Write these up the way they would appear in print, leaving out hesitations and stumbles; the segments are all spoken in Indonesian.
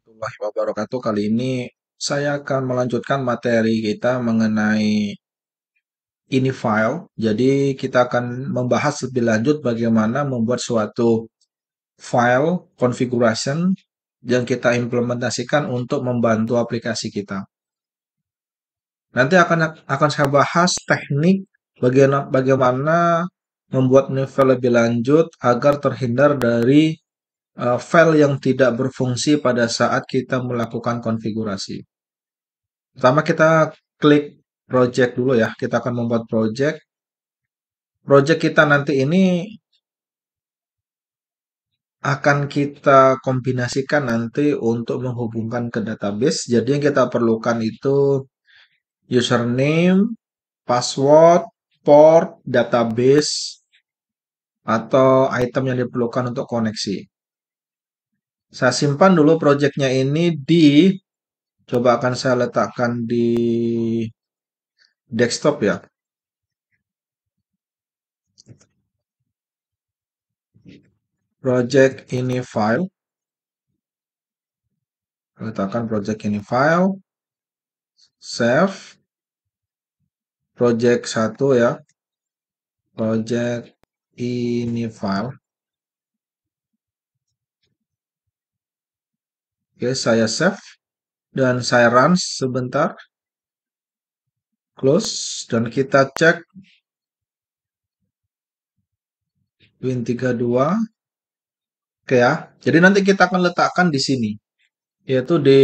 Warahmatullahi wabarakatuh. Kali ini saya akan melanjutkan materi kita mengenai ini file. Jadi kita akan membahas lebih lanjut bagaimana membuat suatu file configuration yang kita implementasikan untuk membantu aplikasi kita. Nanti akan saya bahas teknik bagaimana membuat ini file lebih lanjut agar terhindar dari file yang tidak berfungsi pada saat kita melakukan konfigurasi. Pertama kita klik project dulu ya. Kita akan membuat project. Project kita nanti ini akan kita kombinasikan nanti untuk menghubungkan ke database. Jadi yang kita perlukan itu username, password, port, database, atau item yang diperlukan untuk koneksi. Saya simpan dulu projectnya ini coba akan saya letakkan di desktop ya. Project ini file. Letakkan project ini file. Save. Project 1 ya. Project ini file. Oke, saya save. Dan saya run sebentar. Close. Dan kita cek Win32. Oke ya. Jadi nanti kita akan letakkan di sini. Yaitu di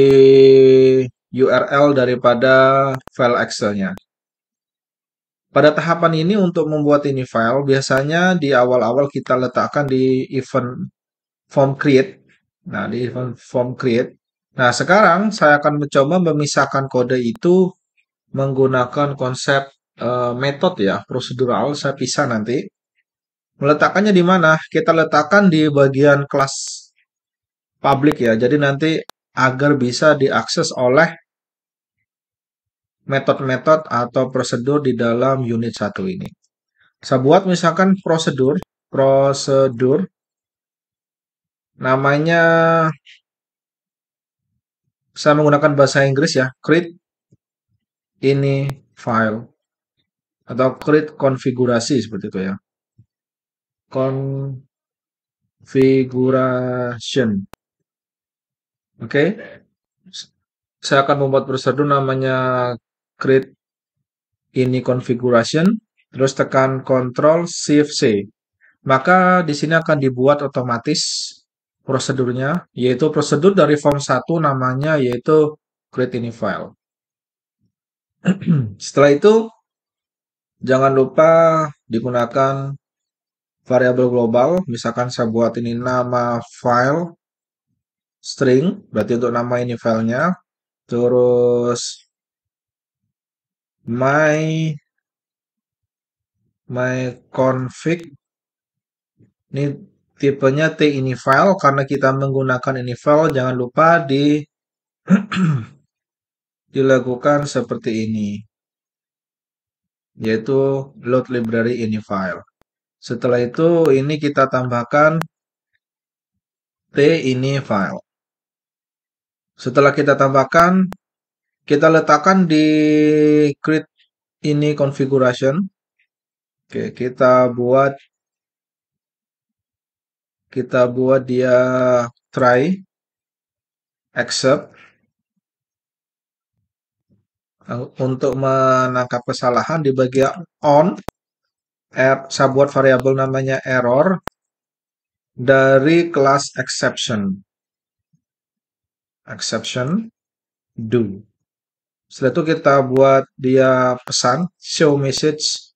URL daripada file Excel-nya. Pada tahapan ini untuk membuat ini file, biasanya di awal-awal kita letakkan di event form create. Nah, di event form create. Nah, sekarang saya akan mencoba memisahkan kode itu menggunakan konsep metode ya, prosedural. Saya pisah nanti. Meletakkannya di mana? Kita letakkan di bagian kelas public ya. Jadi nanti agar bisa diakses oleh metode-metode atau prosedur di dalam unit 1 ini. Saya buat misalkan prosedur namanya, saya menggunakan bahasa Inggris ya, create ini file atau create konfigurasi seperti itu ya. Configuration. Oke. Saya akan membuat prosedur namanya create ini configuration, terus tekan Ctrl Shift C. Maka di sini akan dibuat otomatis prosedurnya, yaitu prosedur dari form 1 namanya yaitu create ini file. Setelah itu jangan lupa digunakan variabel global. Misalkan saya buat ini nama file string, berarti untuk nama ini filenya. Terus my config, ini tipenya T ini file karena kita menggunakan ini file. Jangan lupa dilakukan seperti ini, yaitu load library ini file. Setelah itu ini kita tambahkan T ini file. Setelah kita tambahkan, kita letakkan di create ini configuration. Oke, kita buat dia try accept untuk menangkap kesalahan di bagian on. Saya buat variabel namanya error dari kelas exception do. Setelah itu kita buat dia pesan show message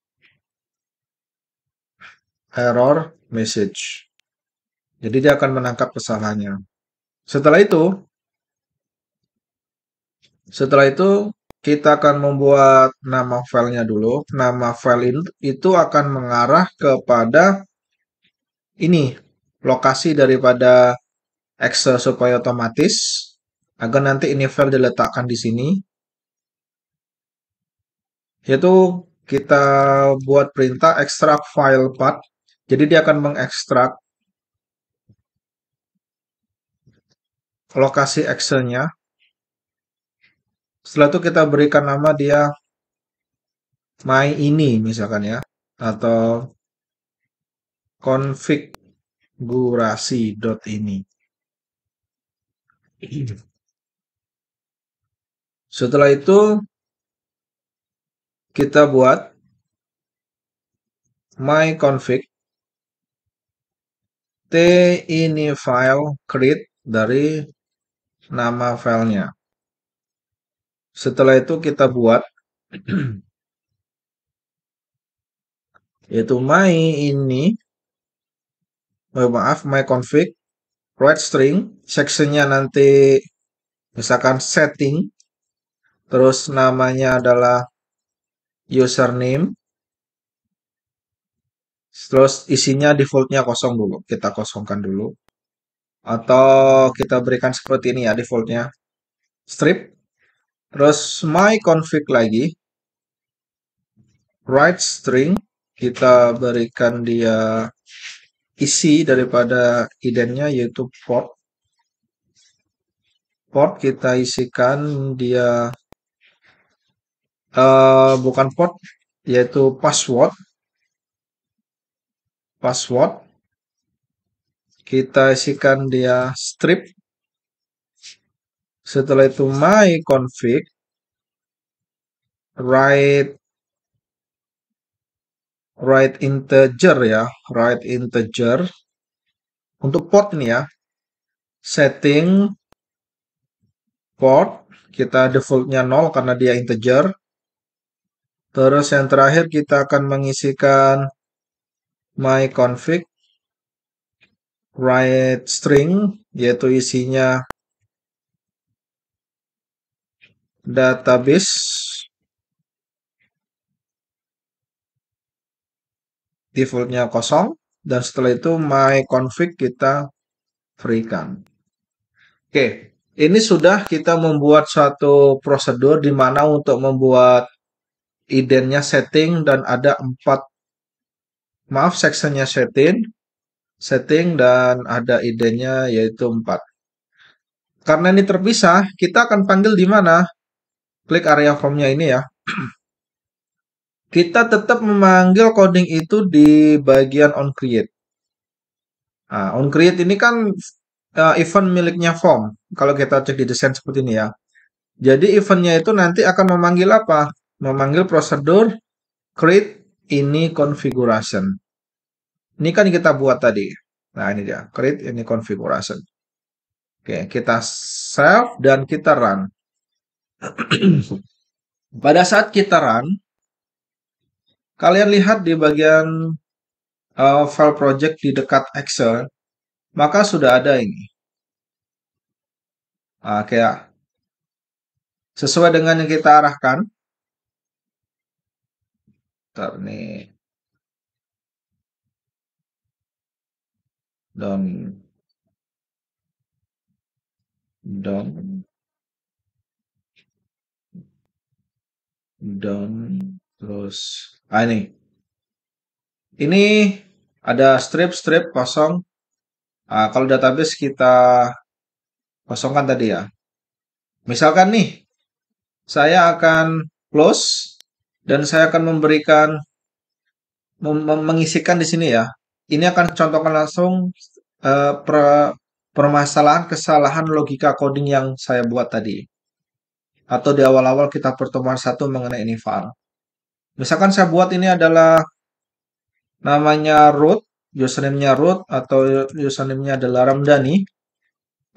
error message. Jadi dia akan menangkap kesalahannya. Setelah itu kita akan membuat nama filenya dulu. Nama file itu akan mengarah kepada ini lokasi daripada Excel supaya otomatis agar nanti ini file diletakkan di sini. Yaitu kita buat perintah extract file path. Jadi dia akan mengekstrak lokasi actionnya. Setelah itu kita berikan nama dia my ini misalkan ya, atau konfigurasi.ini. Setelah itu kita buat my config t ini file create dari nama filenya. Setelah itu kita buat yaitu my ini, my config write string, sectionnya nanti misalkan setting, terus namanya adalah username, terus isinya defaultnya kosong dulu, kita kosongkan dulu, atau kita berikan seperti ini ya defaultnya, strip, terus my config lagi, write string, kita berikan dia isi daripada identinya yaitu port kita isikan dia bukan port yaitu password kita isikan dia strip. Setelah itu my config write integer ya, write integer untuk port ini ya, setting port kita defaultnya 0 karena dia integer. Terus yang terakhir kita akan mengisikan my config write string yaitu isinya database, defaultnya kosong, dan setelah itu my config kita freekan. Oke, ini sudah kita membuat suatu prosedur di mana untuk membuat identinya setting dan ada 4, sectionnya setting dan ada identinya yaitu 4. Karena ini terpisah, kita akan panggil di mana? Klik area formnya ini ya. Kita tetap memanggil coding itu di bagian onCreate. Nah, onCreate ini kan event miliknya form. Kalau kita cek di desain seperti ini ya. Jadi eventnya itu nanti akan memanggil apa? Memanggil prosedur create ini configuration. Ini kan kita buat tadi. Nah ini dia, create ini configuration. Oke, kita save dan kita run. Pada saat kita run, kalian lihat di bagian file project di dekat Excel, maka sudah ada ini. Kayak sesuai dengan yang kita arahkan. Ntar nih. Down. Terus ini ada strip kosong. Kalau database kita kosongkan tadi ya. Misalkan nih, saya akan close dan saya akan memberikan mengisikan di sini ya. Ini akan contohkan langsung permasalahan kesalahan logika coding yang saya buat tadi. Atau di awal-awal kita pertemuan 1 mengenai ini file. Misalkan saya buat ini adalah namanya root, username-nya root atau username-nya adalah Ramdhani,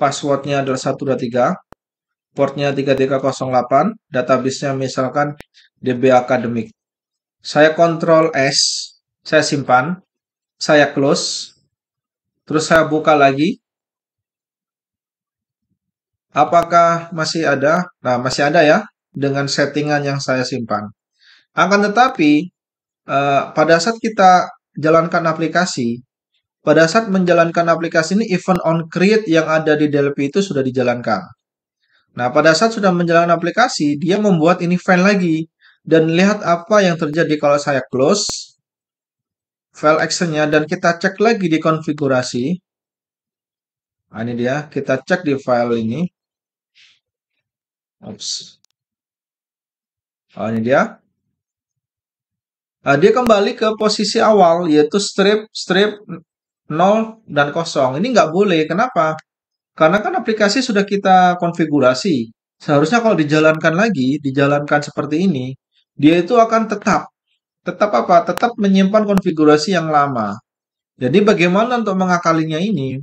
password-nya adalah 123, portnya 3308, database-nya misalkan DB Academic. Saya Ctrl S, saya simpan, saya close, terus saya buka lagi. Apakah masih ada? Nah, masih ada ya, dengan settingan yang saya simpan. Akan tetapi, pada saat kita jalankan aplikasi, pada saat menjalankan aplikasi ini, event on create yang ada di DLP itu sudah dijalankan. Nah, pada saat sudah menjalankan aplikasi, dia membuat ini file lagi. Dan lihat apa yang terjadi kalau saya close file actionnya dan kita cek lagi di konfigurasi. Nah, ini dia, kita cek di file ini. Ups. Oh, ini dia. Nah, dia kembali ke posisi awal, yaitu strip, strip, nol, dan kosong. Ini nggak boleh. Kenapa? Karena kan aplikasi sudah kita konfigurasi. Seharusnya kalau dijalankan lagi, dijalankan seperti ini, dia itu akan tetap apa? Tetap menyimpan konfigurasi yang lama. Jadi bagaimana untuk mengakalinya ini?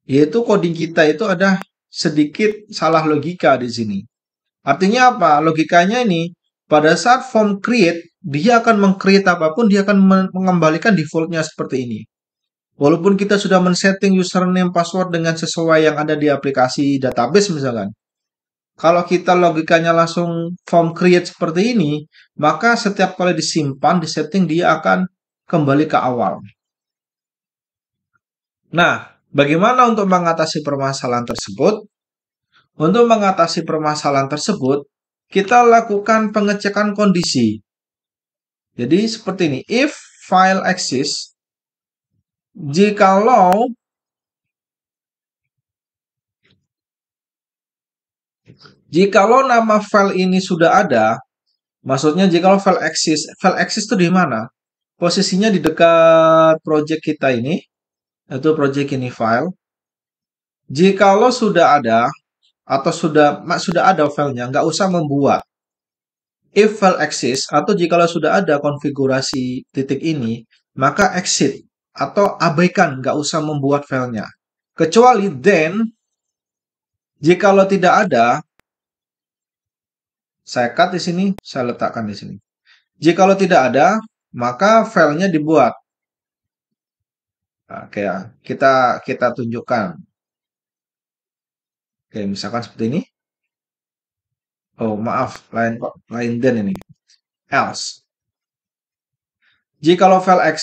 Yaitu coding kita itu ada sedikit salah logika di sini. Artinya apa? Logikanya ini, pada saat form create, dia akan meng-create apapun, dia akan mengembalikan defaultnya seperti ini. Walaupun kita sudah men-setting username password dengan sesuai yang ada di aplikasi database misalkan. Kalau kita logikanya langsung form create seperti ini, maka setiap kali disimpan, disetting, dia akan kembali ke awal. Nah, bagaimana untuk mengatasi permasalahan tersebut? Untuk mengatasi permasalahan tersebut, kita lakukan pengecekan kondisi. Jadi seperti ini, if file exists, jikalau nama file ini sudah ada, maksudnya jikalau file exist itu di mana? Posisinya di dekat project kita ini, yaitu project ini file. Jikalau sudah ada atau sudah ada filenya, nggak usah membuat. If file exist atau jikalau sudah ada konfigurasi titik ini, maka exit atau abaikan, nggak usah membuat filenya. Kecuali then, jikalau tidak ada, saya cut di sini, saya letakkan di sini. Jikalau tidak ada, maka filenya dibuat. Oke ya, kita tunjukkan. Oke, misalkan seperti ini. Oh, maaf, lain then ini. Else. Jikalau file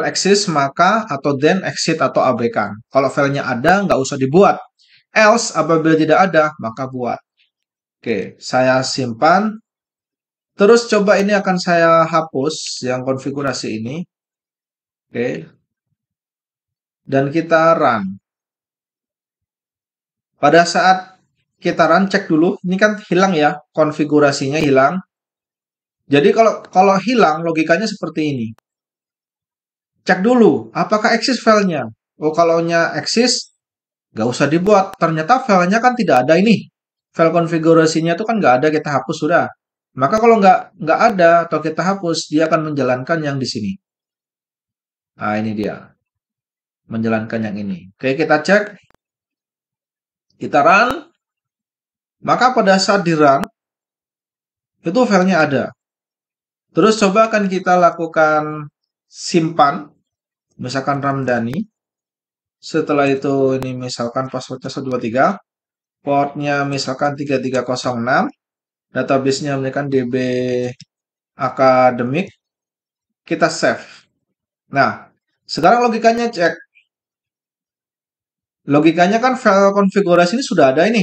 exist, maka atau then exit atau abaikan. Kalau filenya ada, nggak usah dibuat. Else, apabila tidak ada, maka buat. Oke, saya simpan. Terus coba ini akan saya hapus yang konfigurasi ini. Oke. Dan kita run. Pada saat kita run, cek dulu. Ini kan hilang ya, konfigurasinya hilang. Jadi kalau hilang, logikanya seperti ini. Cek dulu, apakah eksis filenya? Oh, kalau nya eksis, nggak usah dibuat. Ternyata filenya kan tidak ada ini. File konfigurasinya itu kan nggak ada, kita hapus sudah. Maka kalau nggak ada atau kita hapus, dia akan menjalankan yang di sini. Nah, ini dia. Menjalankan yang ini. Oke, kita cek. Kita run. Maka pada saat di run, itu filenya ada. Terus coba akan kita lakukan simpan. Misalkan Ramdhani. Setelah itu ini misalkan passwordnya 123. Portnya misalkan 3306. Database-nya misalkan DB akademik. Kita save. Nah, sekarang logikanya cek. Logikanya kan file konfigurasi ini sudah ada ini.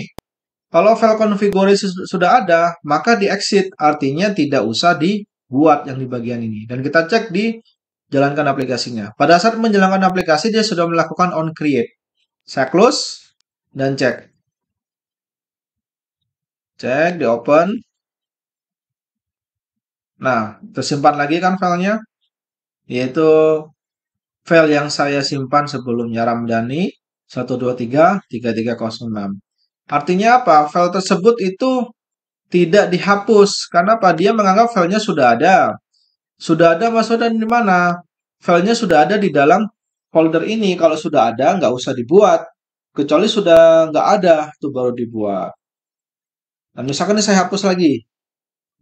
Kalau file konfigurasi sudah ada, maka di exit. Artinya tidak usah dibuat yang di bagian ini. Dan kita cek di jalankan aplikasinya. Pada saat menjalankan aplikasi, dia sudah melakukan on create. Saya close dan cek. Cek, di open. Nah, tersimpan lagi kan filenya. Yaitu file yang saya simpan sebelumnya Ramdhani 123.3306. Artinya apa? File tersebut itu tidak dihapus. Karena apa? Dia menganggap filenya sudah ada. Sudah ada maksudnya di mana? Filenya sudah ada di dalam folder ini. Kalau sudah ada, nggak usah dibuat. Kecuali sudah nggak ada, itu baru dibuat. Nah, misalkan ini saya hapus lagi.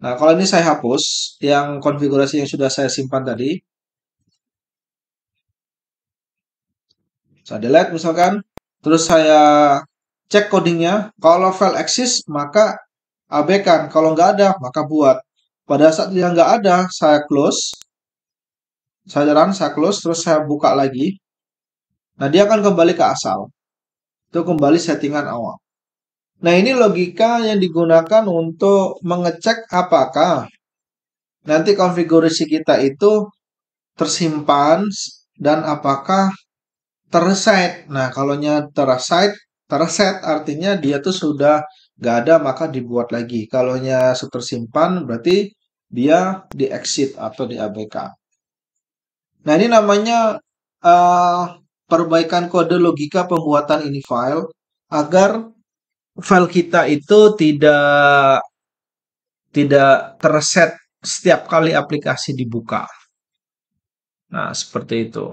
Nah, kalau ini saya hapus, yang konfigurasi yang sudah saya simpan tadi, saya delete misalkan, terus saya cek codingnya. Kalau file exist, maka abaikan. Kalau nggak ada, maka buat. Pada saat dia nggak ada, saya close. Saya run, saya close, terus saya buka lagi. Nah, dia akan kembali ke asal. Itu kembali settingan awal. Nah, ini logika yang digunakan untuk mengecek apakah nanti konfigurasi kita itu tersimpan dan apakah terset. Nah, kalaunya terset artinya dia tuh sudah nggak ada maka dibuat lagi. Kalaunya tersimpan berarti dia di exit atau diabaikan. Nah, ini namanya eh, perbaikan kode logika pembuatan ini file agar file kita itu tidak terset setiap kali aplikasi dibuka. Nah, seperti itu.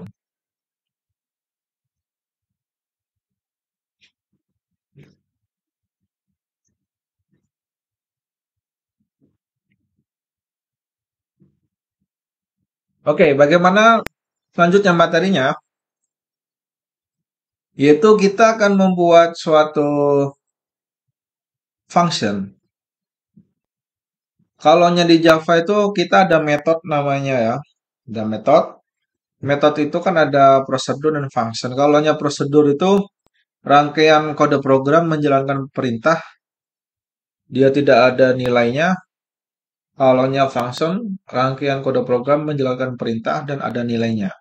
Oke, bagaimana selanjutnya materinya? Yaitu kita akan membuat suatu function. Kalau di Java itu kita ada metode namanya ya. Ada metode. Metode itu kan ada prosedur dan function. Kalau prosedur itu rangkaian kode program menjalankan perintah, dia tidak ada nilainya. Kalau function, rangkaian kode program menjalankan perintah dan ada nilainya.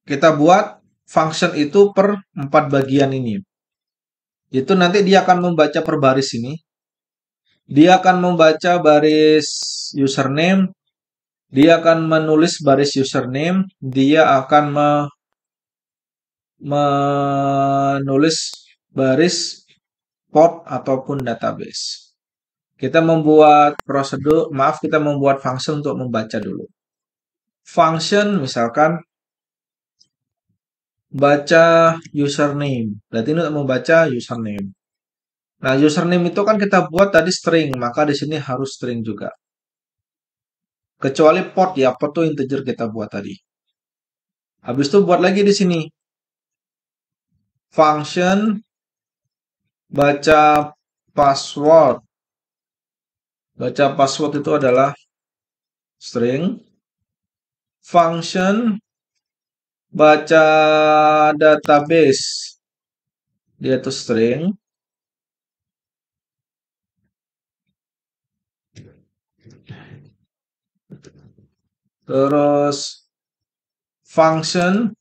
Kita buat function itu per 4 bagian ini. Itu nanti dia akan membaca per baris ini. Dia akan membaca baris username, dia akan menulis baris username, dia akan menulis baris port ataupun database. Kita membuat prosedur, maaf kita membuat function untuk membaca dulu. Function misalkan baca username. Berarti ini untuk membaca username. Nah, username itu kan kita buat tadi string, maka di sini harus string juga. Kecuali port ya, port itu integer kita buat tadi. Habis itu buat lagi di sini. Function baca password. Baca password itu adalah string. Function baca database. Dia itu string. Terus function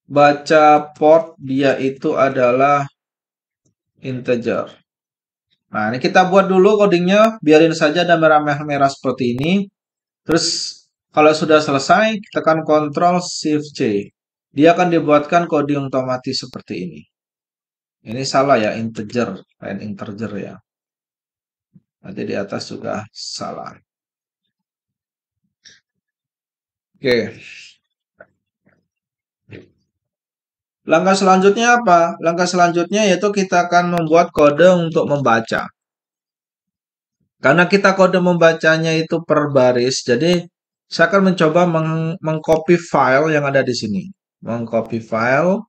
baca port dia itu adalah integer. Nah, ini kita buat dulu codingnya, biarin saja ada merah-merah seperti ini. Terus kalau sudah selesai, tekan Ctrl Shift C. Dia akan dibuatkan coding otomatis seperti ini. Ini salah ya, integer, lain integer ya. Nanti di atas juga salah. Oke. Langkah selanjutnya apa? Langkah selanjutnya yaitu kita akan membuat kode untuk membaca. Karena kita kode membacanya itu per baris, jadi saya akan mencoba mengcopy file yang ada di sini. Mengcopy file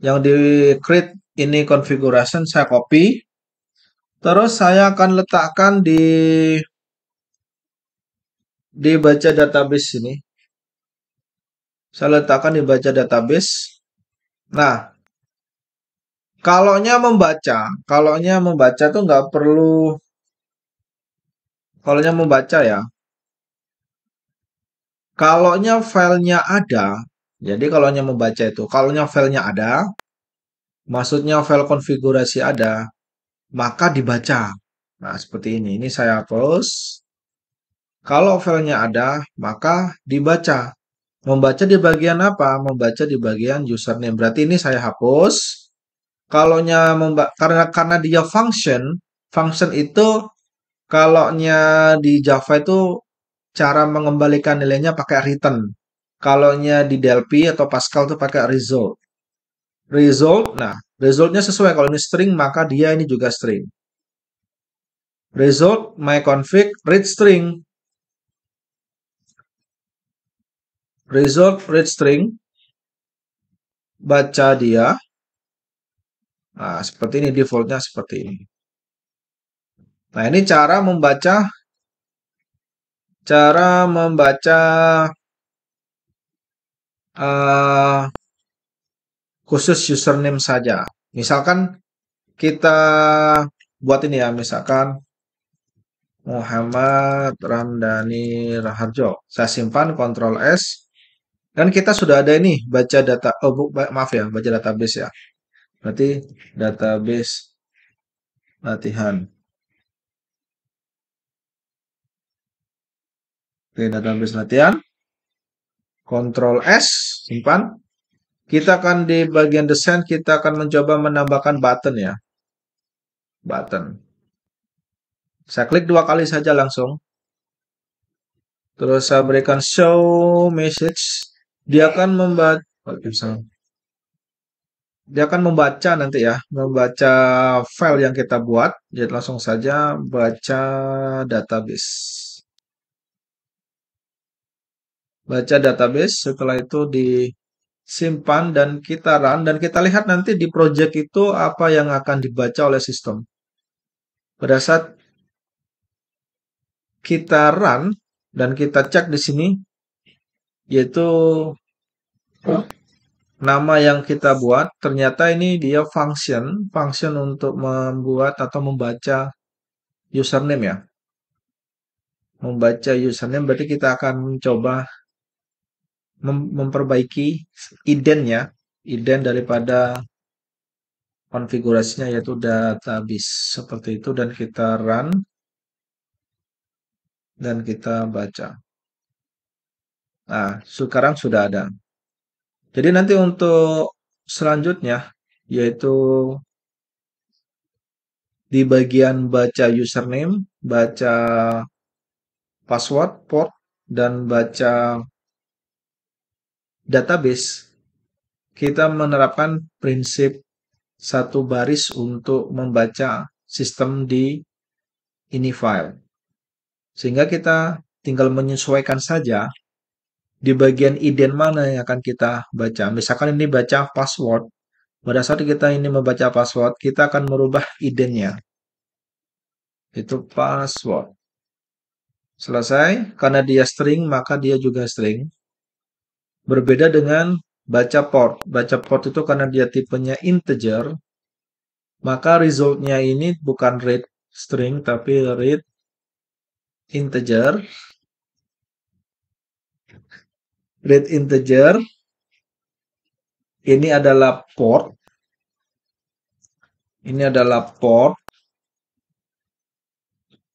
yang di create ini configuration saya copy. Terus saya akan letakkan di baca database ini. Saya letakkan di baca database. Nah, kalaunya membaca tuh nggak perlu, kalaunya membaca ya. Kalaunya filenya ada, jadi kalaunya membaca itu, kalaunya filenya ada, maksudnya file konfigurasi ada, maka dibaca. Nah, seperti ini. Ini saya hapus. Kalau filenya ada, maka dibaca. Membaca di bagian apa? Membaca di bagian username. Berarti ini saya hapus. Karena dia function, function itu kalaunya di Java itu cara mengembalikan nilainya pakai return. Kalaunya di Delphi atau Pascal itu pakai result. Nah, resultnya sesuai. Kalau ini string, maka dia ini juga string. Result, my config, read string. Result, read string. Baca dia. Nah, seperti ini defaultnya seperti ini. Nah, ini cara membaca uh, khusus username saja. Misalkan kita buat ini ya, misalkan Muhammad Ramdhani Raharjo. Saya simpan Ctrl S. Kan kita sudah ada ini baca data, oh maaf ya, baca database ya. Berarti database latihan. Oke, database latihan. Ctrl S, simpan. Kita akan di bagian desain, kita akan mencoba menambahkan button ya. Button. Saya klik dua kali saja langsung. Terus saya berikan show message. Dia akan membaca, dia akan membaca nanti ya, membaca file yang kita buat. Jadi langsung saja baca database. Baca database, setelah itu disimpan dan kita run dan kita lihat nanti di project itu apa yang akan dibaca oleh sistem. Pada saat kita run dan kita cek di sini yaitu nama yang kita buat ternyata ini dia function untuk membuat atau membaca username ya. Membaca username berarti kita akan mencoba memperbaiki idennya, iden daripada konfigurasinya yaitu database seperti itu dan kita run dan kita baca. Nah, sekarang sudah ada. Jadi nanti untuk selanjutnya yaitu di bagian baca username, baca password, port, dan baca database, kita menerapkan prinsip satu baris untuk membaca sistem di ini file. Sehingga kita tinggal menyesuaikan saja di bagian ident mana yang akan kita baca. Misalkan ini baca password, pada saat kita ini membaca password, kita akan merubah idennya. Itu password. Selesai, karena dia string, maka dia juga string. Berbeda dengan baca port. Baca port itu karena dia tipenya integer, maka resultnya ini bukan read string, tapi read integer. Read integer, ini adalah port. Ini adalah port.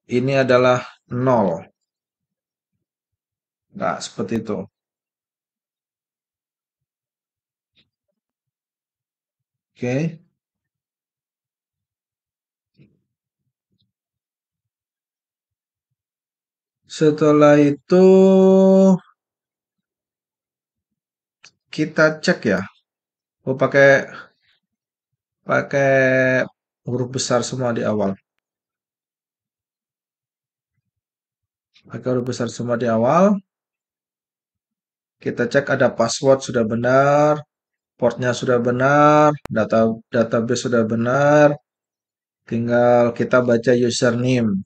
Ini adalah 0. Nah, seperti itu. Oke. Setelah itu kita cek ya. Oh, pakai pakai huruf besar semua di awal. Pakai huruf besar semua di awal. Kita cek ada password sudah benar, portnya sudah benar, database sudah benar. Tinggal kita baca username.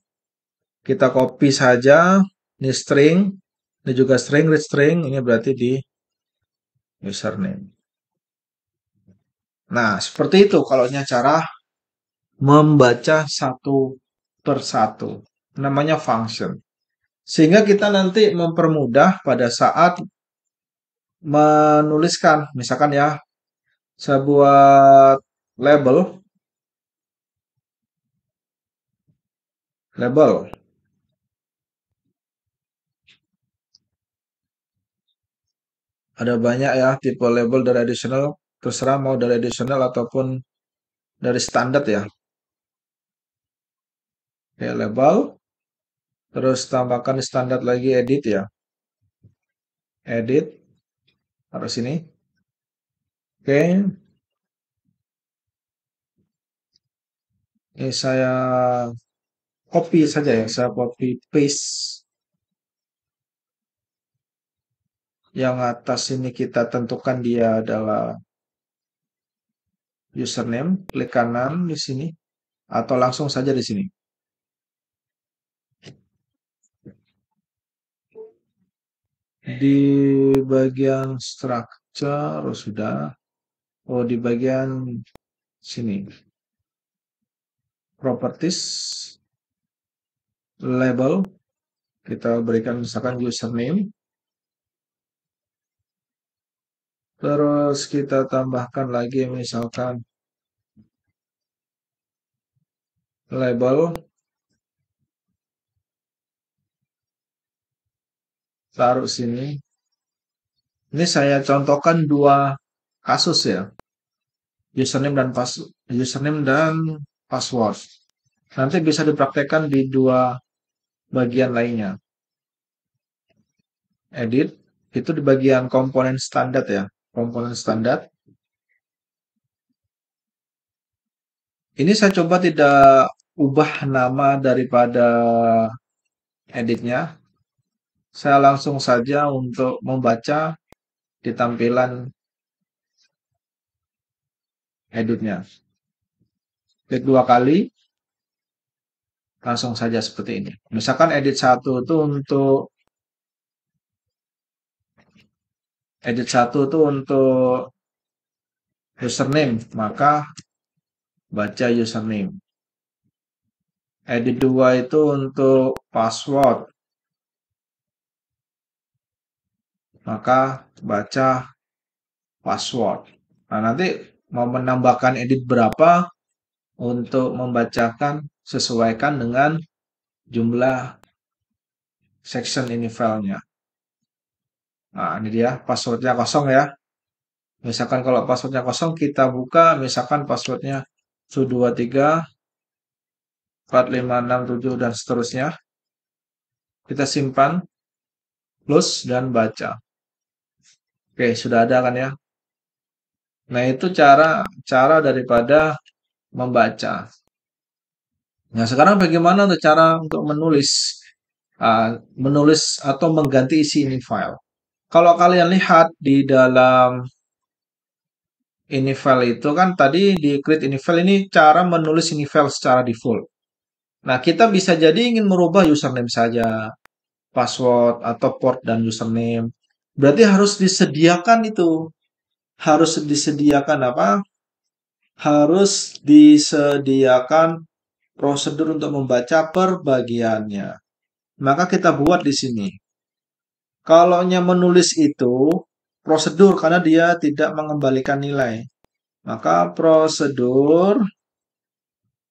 Kita copy saja. Ini string. Ini juga string, read string. Ini berarti di username. Nah, seperti itu kalau cara membaca satu per satu. Namanya function. Sehingga kita nanti mempermudah pada saat menuliskan. Misalkan ya, saya buat label. Label. Ada banyak ya tipe label dari additional. Terserah mau dari additional ataupun dari standar ya. Oke, label. Terus tambahkan standar lagi edit ya. Edit. Taruh sini. Oke. Ini saya copy saja ya. Saya copy paste. Yang atas ini kita tentukan dia adalah username. Klik kanan di sini. Atau langsung saja di sini. Di bagian structure oh, sudah. Oh, di bagian sini. Properties. Label. Kita berikan misalkan username. Terus kita tambahkan lagi misalkan label, taruh sini. Ini saya contohkan dua kasus ya, username dan username dan password. Nanti bisa dipraktekkan di dua bagian lainnya. Edit itu di bagian komponen standar ya. Komponen standar. Ini saya coba tidak ubah nama daripada editnya. Saya langsung saja untuk membaca di tampilan editnya. Klik dua kali, langsung saja seperti ini. Misalkan edit satu itu untuk username, maka baca username. Edit 2 itu untuk password, maka baca password. Nah, nanti mau menambahkan edit berapa untuk membacakan sesuaikan dengan jumlah section ini filenya. Nah, ini dia passwordnya kosong ya. Misalkan kalau passwordnya kosong, kita buka misalkan passwordnya 123 4567 dan seterusnya. Kita simpan, close dan baca. Oke, sudah ada kan ya? Nah, itu cara cara daripada membaca. Nah, sekarang bagaimana untuk cara untuk menulis atau mengganti isi ini file? Kalau kalian lihat di dalam ini file itu kan tadi di create ini file ini cara menulis ini file secara default. Nah, kita bisa jadi ingin merubah username saja, password atau port dan username. Berarti harus disediakan itu. Harus disediakan apa? Harus disediakan prosedur untuk membaca per bagiannya. Maka kita buat di sini. Kalau menulis itu prosedur karena dia tidak mengembalikan nilai. Maka prosedur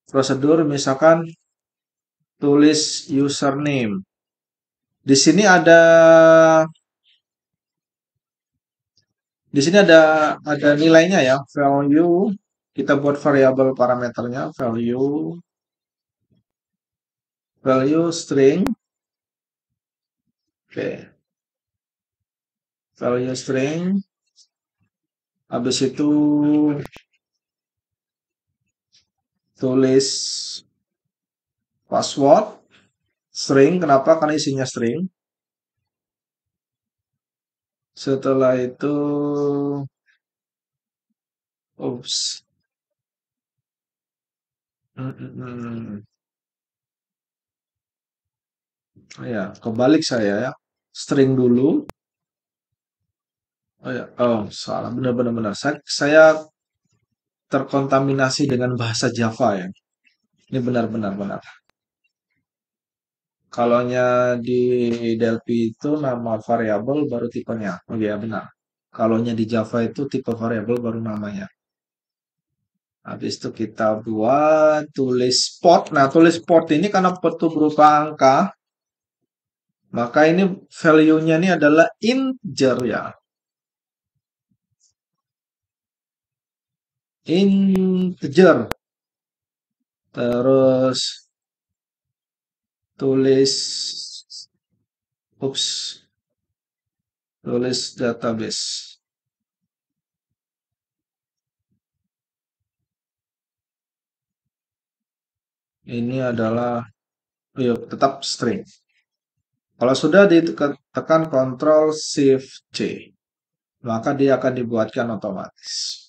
prosedur misalkan tulis username. Di sini ada di sini ada nilainya ya, value. Kita buat variabel parameternya value string. Oke, value string. Habis itu tulis password string. Kenapa? Karena isinya string. Setelah itu, oops, Hmm, hmm, hmm. Oh ya, kebalik saya ya. String dulu. Oh ya, oh salah, benar-benar benar. Saya terkontaminasi dengan bahasa Java ya. Ini benar-benar benar. Kalaunya di Delphi itu nama variabel baru tipenya. Oh iya benar. Kalaunya di Java itu tipe variabel baru namanya. Habis itu kita buat tulis port. Nah, tulis port ini karena port itu berupa angka, maka ini value-nya ini adalah integer ya. Integer. Terus tulis ups, tulis database. Ini adalah yuk, tetap string. Kalau sudah ditekan Ctrl Shift C, maka dia akan dibuatkan otomatis.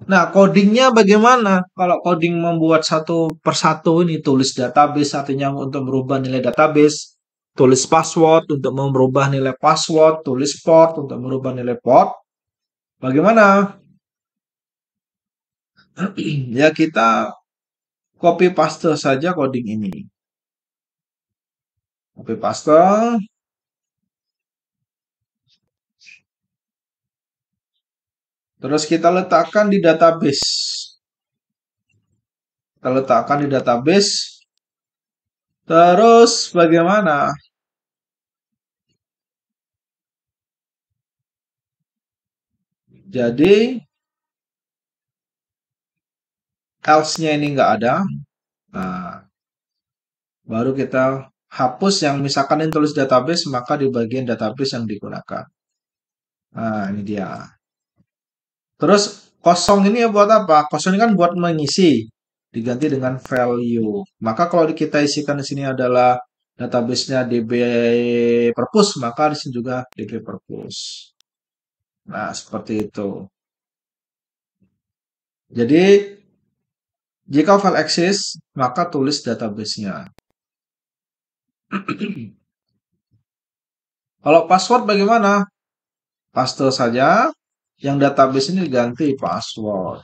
Nah, codingnya bagaimana? Kalau coding membuat satu persatu ini tulis database artinya untuk merubah nilai database, tulis password untuk merubah nilai password, tulis port untuk merubah nilai port. Bagaimana? Ya kita copy paste saja coding ini. Copy paste. Terus kita letakkan di database. Kita letakkan di database. Terus bagaimana? Jadi else-nya ini nggak ada. Nah, baru kita hapus yang misalkan ini tulis database, maka di bagian database yang digunakan. Nah, ini dia. Terus kosong ini ya buat apa? Kosong ini kan buat mengisi. Diganti dengan value. Maka kalau kita isikan di sini adalah database-nya DB Purpose, maka di sini juga DB Purpose. Nah, seperti itu. Jadi, jika file exist, maka tulis database-nya. Kalau password bagaimana? Paste saja, yang database ini diganti password.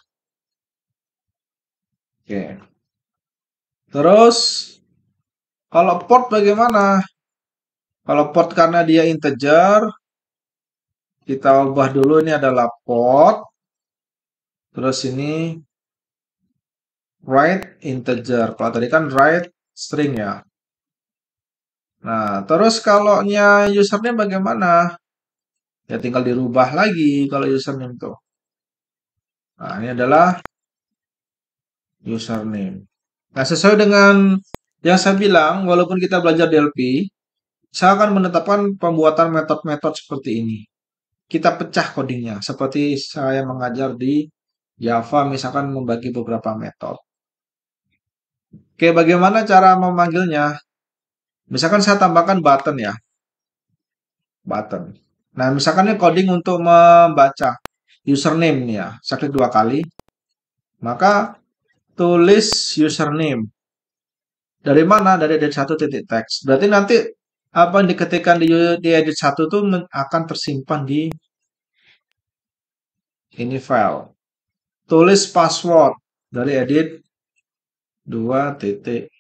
Oke. Terus, kalau port bagaimana? Kalau port karena dia integer, kita ubah dulu ini adalah port. Terus ini write integer. Kalau tadi kan write string ya. Nah, terus kalau username bagaimana? Ya tinggal dirubah lagi kalau username tuh. Nah, ini adalah username. Nah, sesuai dengan yang saya bilang, walaupun kita belajar DLP, saya akan menetapkan pembuatan metode-metode seperti ini. Kita pecah codingnya, seperti saya mengajar di Java, misalkan membagi beberapa metode. Oke, bagaimana cara memanggilnya? Misalkan saya tambahkan button ya, button. Nah, misalkan ini coding untuk membaca username nih ya, saya klik 2 kali, maka tulis username. Dari mana? Dari edit 1 titik teks. Berarti nanti apa yang diketikkan di edit 1 itu akan tersimpan di ini file. Tulis password dari edit 2 titik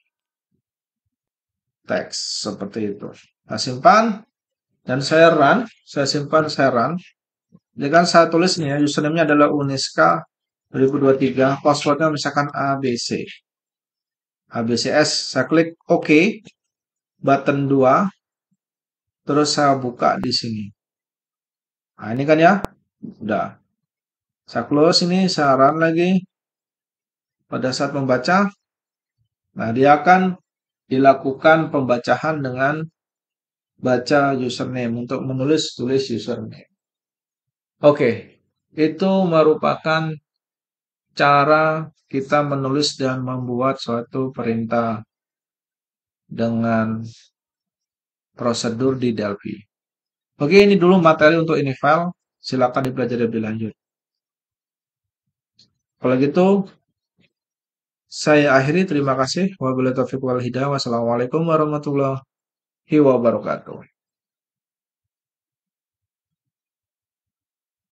teks seperti itu. Nah, simpan dan saya run, saya simpan, saya run. Jadi kan saya tulis nih ya, username-nya adalah Uniska 2023, passwordnya misalkan ABC. ABCS, saya klik OK, button 2, terus saya buka di sini. Nah, ini kan ya, udah. Saya close ini, saya run lagi. Pada saat membaca, nah dia akan dilakukan pembacaan dengan baca username untuk tulis username. Oke, itu merupakan cara kita menulis dan membuat suatu perintah dengan prosedur di Delphi. Oke, ini dulu materi untuk ini file. Silakan dipelajari lebih lanjut. Kalau gitu, saya akhiri. Terima kasih. Wabillahi taufiq wal hidayah. Wassalamualaikum warahmatullahi wabarakatuh.